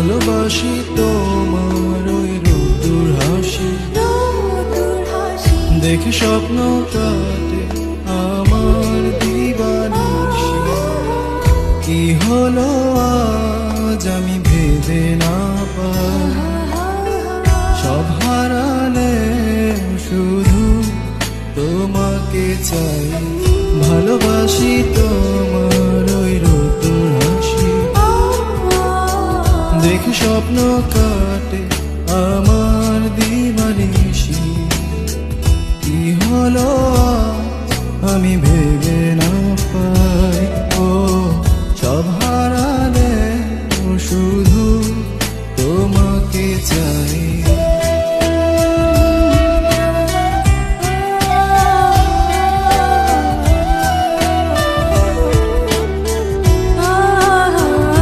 ভালোবাসি তোমার ওই রোদ্দুর হাসি, দেখে স্বপ্ন কাটে আমার দিবানিশি। কি হলো আজ আমি ভেবে না পাই, সব হারালে শুধু তোমাকে চাই। ভালোবাসি তোমার ওই রোদ্দুর হাসি, দেখে স্বপ্ন কাটে আমার দিবানিশি। কি হলো আমি ভেবে